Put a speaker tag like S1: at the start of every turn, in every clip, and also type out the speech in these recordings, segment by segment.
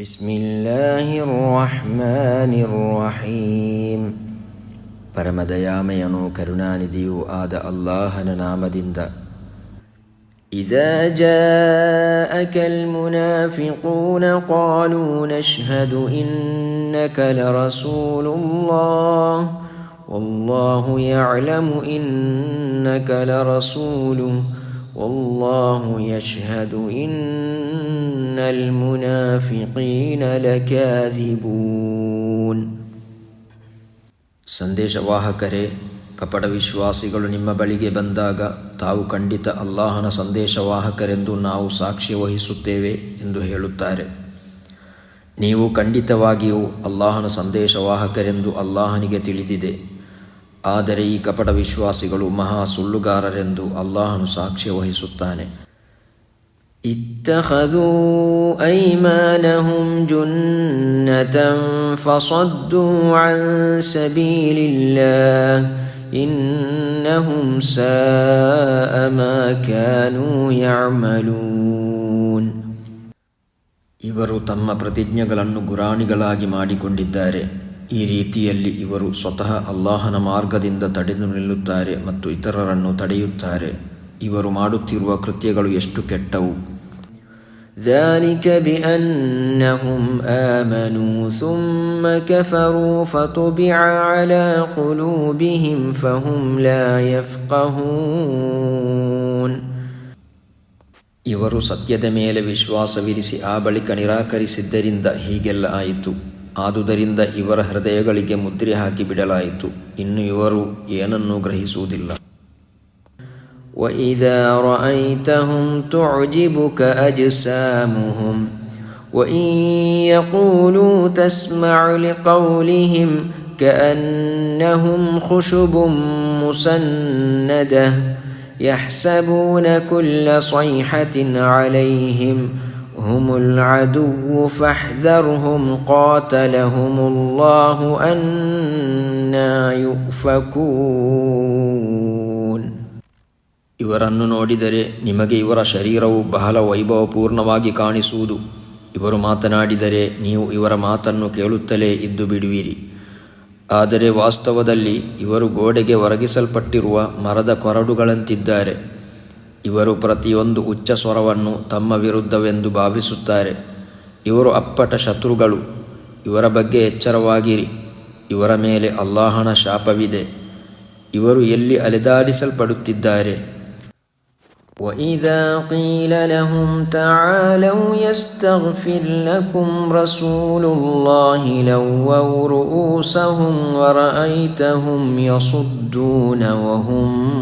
S1: ಬಿಸ್ಮಿಲ್ಲಾಹಿರ್ ರಹ್ಮಾನಿರ್ ರಹೀಮ್. ಪರಮದಯಾಮಯನೂ ಕರುಣಾನಿಧಿಯೂ ಆದ ಅಲ್ಲಾಹನ ನಾಮದಿಂದ. ಇದಾ ಜಾಅಕಲ್ ಮುನಾಫಿಕೂನ ಕಾಲೂ ನಶ್ಹದು ಇನ್ನಕ ಲರಸೂಲುಲ್ಲಾಹ್ ವಲ್ಲಾಹು ಯಅಲಮು ಇನ್ನಕ ಲರಸೂಲುಹು ವಲ್ಲಾಹು ಯಶ್ಹದು ಇನ್ನಲ್ ಮುನಾಫಿಕೀನ ಲಕಾದಿಬೂನ್. ಸಂದೇಶವಾಹಕರೇ, ಕಪಟ ವಿಶ್ವಾಸಿಗಳು ನಿಮ್ಮ ಬಳಿಗೆ ಬಂದಾಗ ತಾವು ಖಂಡಿತ ಅಲ್ಲಾಹನ ಸಂದೇಶವಾಹಕರೆಂದು ನಾವು ಸಾಕ್ಷ್ಯ ವಹಿಸುತ್ತೇವೆ ಎಂದು ಹೇಳುತ್ತಾರೆ. ನೀವು ಖಂಡಿತವಾಗಿಯೂ ಅಲ್ಲಾಹನ ಸಂದೇಶವಾಹಕರೆಂದು ಅಲ್ಲಾಹನಿಗೆ ತಿಳಿದಿದೆ. ಆದರೆ ಈ ಕಪಟ ವಿಶ್ವಾಸಿಗಳು ಮಹಾ ಸುಳ್ಳುಗಾರರೆಂದು ಅಲ್ಲಾಹನು ಸಾಕ್ಷ್ಯ ವಹಿಸುತ್ತಾನೆ. ಇತ್ತಖದೂ ಐಮಾನಹುಂ ಜುನ್ನತನ್ ಫಸದ್ದೂ ಅನ್ ಸಬೀಲಿಲ್ಲಾಹ್ ಇನ್ನಹುಂ ಸಾಅ ಮಾ ಕಾನೂ ಯಅಮಲೂನ್. ಇವರು ತಮ್ಮ ಪ್ರತಿಜ್ಞೆಗಳನ್ನು ಗುರಾಣಿಗಳಾಗಿ ಮಾಡಿಕೊಂಡಿದ್ದಾರೆ. ಈ ರೀತಿಯಲ್ಲಿ ಇವರು ಸ್ವತಃ ಅಲ್ಲಾಹನ ಮಾರ್ಗದಿಂದ ತಡೆದು ನಿಲ್ಲುತ್ತಾರೆ ಮತ್ತು ಇತರರನ್ನು ತಡೆಯುತ್ತಾರೆ. ಇವರು ಮಾಡುತ್ತಿರುವ ಕೃತ್ಯಗಳು ಎಷ್ಟು ಕೆಟ್ಟವು. ذلك بأنهم آمنوا ثم كفروا فطبع على قلوبهم فهم لا يفقهون. ಇವರು ಸತ್ಯದ ಮೇಲೆ ವಿಶ್ವಾಸವಿರಿಸಿ ಆ ಬಳಿಕ ನಿರಾಕರಿಸಿದ್ದರಿಂದ ಹೀಗೆಲ್ಲ ಆಯಿತು. ಆದುದರಿಂದ ಇವರ ಹೃದಯಗಳಿಗೆ ಮುದ್ರೆ ಹಾಕಿ ಬಿಡಲಾಯಿತು. ಇನ್ನು ಇವರು ಏನನ್ನೂ ಗ್ರಹಿಸುವುದಿಲ್ಲ. وَإِذَا رَأَيْتَهُمْ تُعْجِبُكَ أَجْسَامُهُمْ وَإِنْ يَقُولُوا تَسْمَعْ لِقَوْلِهِمْ كَأَنَّهُمْ خُشُبٌ مُّسَنَّدَةٌ يَحْسَبُونَ كُلَّ صَيْحَةٍ عَلَيْهِمْ هم العدو فاحذرهم قاتلهم الله أنى يؤفكون. ಇವರನ್ನು ನೋಡಿದರೆ ನಿಮಗೆ ಇವರ ಶರೀರವು ಬಹಳ ವೈಭವಪೂರ್ಣವಾಗಿ ಕಾಣಿಸುವುದು. ಇವರು ಮಾತನಾಡಿದರೆ ನೀವು ಇವರ ಮಾತನ್ನು ಕೇಳುತ್ತಲೇ ಇದ್ದು ಬಿಡುವಿರಿ. ಆದರೆ ವಾಸ್ತವದಲ್ಲಿ ಇವರು ಗೋಡೆಗೆ ಒರಗಿಸಲ್ಪಟ್ಟಿರುವ ಮರದ ಕೊರಡುಗಳಂತಿದ್ದಾರೆ. ಇವರು ಪ್ರತಿಯೊಂದು ಉಚ್ಚ ಸ್ವರವನ್ನು ತಮ್ಮ ವಿರುದ್ಧವೆಂದು ಭಾವಿಸುತ್ತಾರೆ. ಇವರು ಅಪ್ಪಟ ಶತ್ರುಗಳು. ಇವರ ಬಗ್ಗೆ ಎಚ್ಚರವಾಗಿರಿ. ಇವರ ಮೇಲೆ ಅಲ್ಲಾಹನ ಶಾಪವಿದೆ. ಇವರು ಎಲ್ಲಿ ಅಲೆದಾಡಿಸಲ್ಪಡುತ್ತಿದ್ದಾರೆ. وَإِذَا قِيلَ لَهُمْ تَعَالَوْا يَسْتَغْفِرْ لَكُمْ رَسُولُ اللَّهِ لَوَّوْا رُؤُوسَهُمْ وَرَأَيْتَهُمْ يَصُدُّونَ وَهُمْ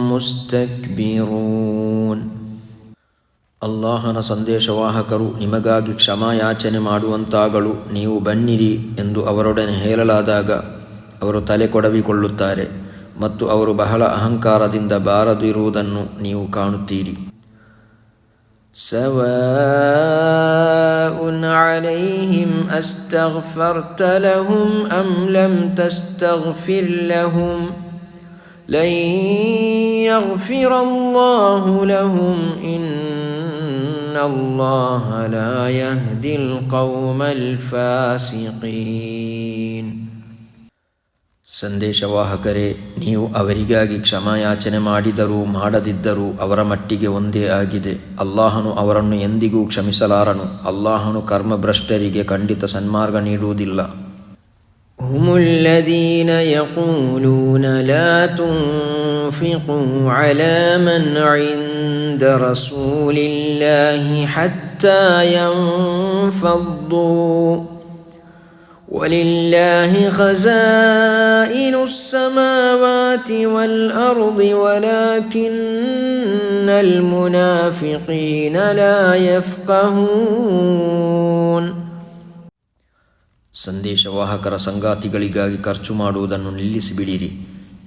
S1: ಮುಸ್ತಕ್ಬಿರೂನ್. ಅಲ್ಲಾಹನ ಸಂದೇಶವಾಹಕರು ನಿಮಗಾಗಿ ಕ್ಷಮಾಯಾಚನೆ ಮಾಡುವಂತಾಗಲು ನೀವು ಬನ್ನಿರಿ ಎಂದು ಅವರೊಡನೆ ಹೇಳಲಾದಾಗ ಅವರು ತಲೆ ಕೊಡವಿಕೊಳ್ಳುತ್ತಾರೆ ಮತ್ತು ಅವರು ಬಹಳ ಅಹಂಕಾರದಿಂದ ಬಾರದಿರುವುದನ್ನು ನೀವು ಕಾಣುತ್ತೀರಿ. ಸವಾಉನ್ ಅಲೈಹಿಂ ಅಸ್ತಗ್ಫರ್ತ ಲಹುಂ ಅಂ ಲಂ ತಸ್ತಗ್ಫಿರ್ ಲಹುಂ ಲನ್ ಯಗ್ಫಿರ ಅಲ್ಲಾಹು ಲಹುಂ ಇನ್ನಲ್ಲಾಹ ಲಾ ಯಹ್ದಿಲ್ ಕೌಮಲ್ ಫಾಸಿಕೀನ್. ಸಂದೇಶವಾಹಕರೇ, ನೀವು ಅವರಿಗಾಗಿ ಕ್ಷಮಾಯಾಚನೆ ಮಾಡಿದರೂ ಮಾಡದಿದ್ದರೂ ಅವರ ಮಟ್ಟಿಗೆ ಒಂದೇ ಆಗಿದೆ. ಅಲ್ಲಾಹನು ಅವರನ್ನು ಎಂದಿಗೂ ಕ್ಷಮಿಸಲಾರನು. ಅಲ್ಲಾಹನು ಕರ್ಮಭ್ರಷ್ಟರಿಗೆ ಖಂಡಿತ ಸನ್ಮಾರ್ಗ ನೀಡುವುದಿಲ್ಲ. هم الذين يقولون لا تنفقوا على من عند رسول الله حتى ينفضوا ولله خزائن السماوات والأرض ولكن المنافقين لا يفقهون. ಸಂದೇಶವಾಹಕರ ಸಂಗಾತಿಗಳಿಗಾಗಿ ಖರ್ಚು ಮಾಡುವುದನ್ನು ನಿಲ್ಲಿಸಿಬಿಡಿರಿ,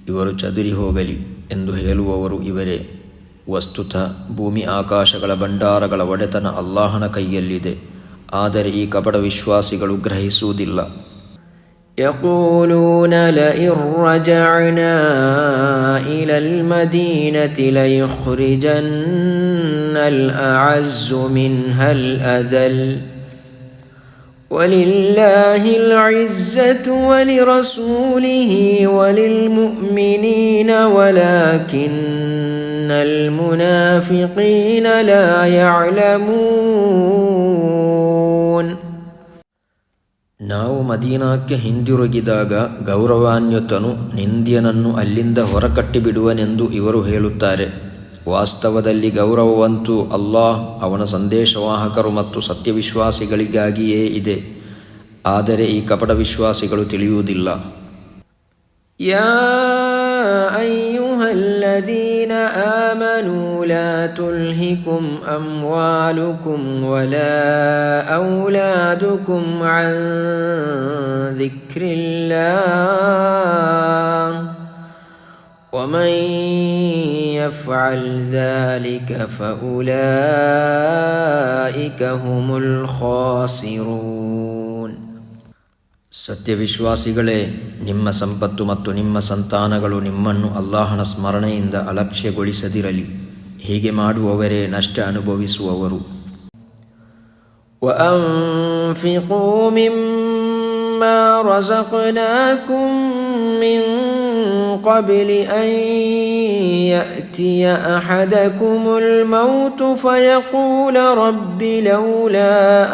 S1: ಇವರು ಚದುರಿ ಹೋಗಲಿ ಎಂದು ಹೇಳುವವರು ಇವರೇ. ವಸ್ತುತಃ ಭೂಮಿ ಆಕಾಶಗಳ ಭಂಡಾರಗಳ ಒಡೆತನ ಅಲ್ಲಾಹನ ಕೈಯಲ್ಲಿದೆ. ಆದರೆ ಈ ಕಪಟ ವಿಶ್ವಾಸಿಗಳು ಗ್ರಹಿಸುವುದಿಲ್ಲ. يقولون لئن رجعنا إلى المدينة ليخرجن الأعز منها الأذل وَلِلَّهِ الْعِزَّةُ وَلِرَسُولِهِ وَلِلْمُؤْمِنِينَ وَلَكِنَّ الْمُنَافِقِينَ لَا يَعْلَمُونَ. ನಾವು ಮದೀನಾಕ್ಕೆ ಹಿಂದಿರುಗಿದಾಗ ಗೌರವಾನ್ವಿತನು ನಿಂದ್ಯನನ್ನು ಅಲ್ಲಿಂದ ಹೊರಕಟ್ಟಿಬಿಡುವನೆಂದು ಇವರು ಹೇಳುತ್ತಾರೆ. ವಾಸ್ತವದಲ್ಲಿ ಗೌರವವಂತೂ ಅಲ್ಲಾಹ್, ಅವನ ಸಂದೇಶವಾಹಕರು ಮತ್ತು ಸತ್ಯವಿಶ್ವಾಸಿಗಳಿಗಾಗಿಯೇ ಇದೆ. ಆದರೆ ಈ ಕಪಟ ವಿಶ್ವಾಸಿಗಳು ತಿಳಿಯುವುದಿಲ್ಲ. ಯಾ ಅಯ್ಯುಹಲ್ಲದೀನ ಆಮನೂ ಲಾ ತುಲ್ಹಿಕುಂ ಅಮ್ವಾಲುಕುಂ ವಲಾ ಔಲಾದುಕುಂ ಅನ್ ದಿಕ್ರಿಲ್ಲಾಹ್ ومن يفعل ذلك فأولئك هم الخاسرون. ಸತ್ಯವಿಶ್ವಾಸಿಗಳೇ, ನಿಮ್ಮ ಸಂಪತ್ತು ಮತ್ತು ನಿಮ್ಮ ಸಂತಾನಗಳು ನಿಮ್ಮನ್ನು ಅಲ್ಲಾಹನ ಸ್ಮರಣೆಯಿಂದ ಅಲಕ್ಷ್ಯಗೊಳಿಸದಿರಲಿ. ಹೀಗೆ ಮಾಡುವವರೇ ನಷ್ಟ ಅನುಭವಿಸುವವರು. وأنفقوا مما رزقناكم من قبل أن يأتي أحدكم الموت فيقول رب لولا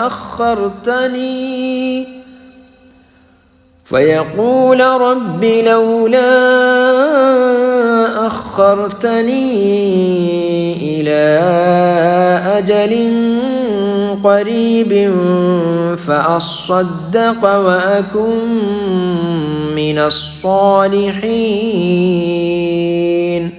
S1: أخرتني إلى أجل قريب فأصدق وأكن من الصالحين.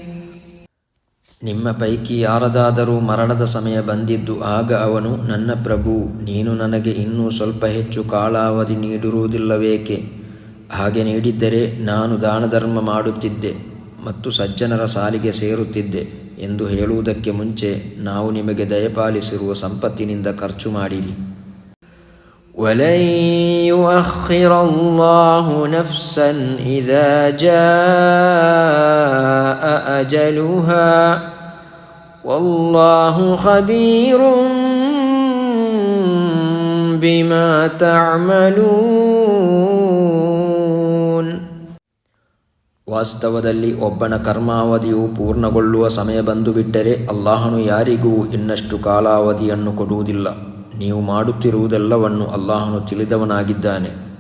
S1: ನಿಮ್ಮ ಪೈಕಿ ಯಾರದಾದರೂ ಮರಣದ ಸಮಯ ಬಂದಿದ್ದು ಆಗ ಅವನು, ನನ್ನ ಪ್ರಭು, ನೀನು ನನಗೆ ಇನ್ನೂ ಸ್ವಲ್ಪ ಹೆಚ್ಚು ಕಾಲಾವಧಿ ನೀಡಿರುವುದಿಲ್ಲವೇಕೆ? ಹಾಗೆ ನೀಡಿದ್ದರೆ ನಾನು ದಾನಧರ್ಮ ಮಾಡುತ್ತಿದ್ದೆ ಮತ್ತು ಸಜ್ಜನರ ಸಾಲಿಗೆ ಸೇರುತ್ತಿದ್ದೆ ಎಂದು ಹೇಳುವುದಕ್ಕೆ ಮುಂಚೆ ನಾವು ನಿಮಗೆ ದಯಪಾಲಿಸಿರುವ ಸಂಪತ್ತಿನಿಂದ ಖರ್ಚು ಮಾಡಿರಿ. وَلَنْ يُؤَخِّرَ اللَّهُ نَفْسًا إِذَا جَاءَ أَجَلُهَا وَاللَّهُ خَبِيرٌ بِمَا تَعْمَلُونَ. ವಾಸ್ತವದಲ್ಲಿ ಒಬ್ಬನ ಕರ್ಮಾವಧಿಯು ಪೂರ್ಣಗೊಳ್ಳುವ ಸಮಯ ಬಂದು ಬಿಟ್ಟರೆ ಅಲ್ಲಾಹನು ಯಾರಿಗೂ ಇನ್ನಷ್ಟು ಕಾಲಾವಧಿಯನ್ನು ಕೊಡುವುದಿಲ್ಲ. ನೀವು ಮಾಡುತ್ತಿರುವುದೆಲ್ಲವನ್ನು ಅಲ್ಲಾಹನು ತಿಳಿದವನಾಗಿದ್ದಾನೆ.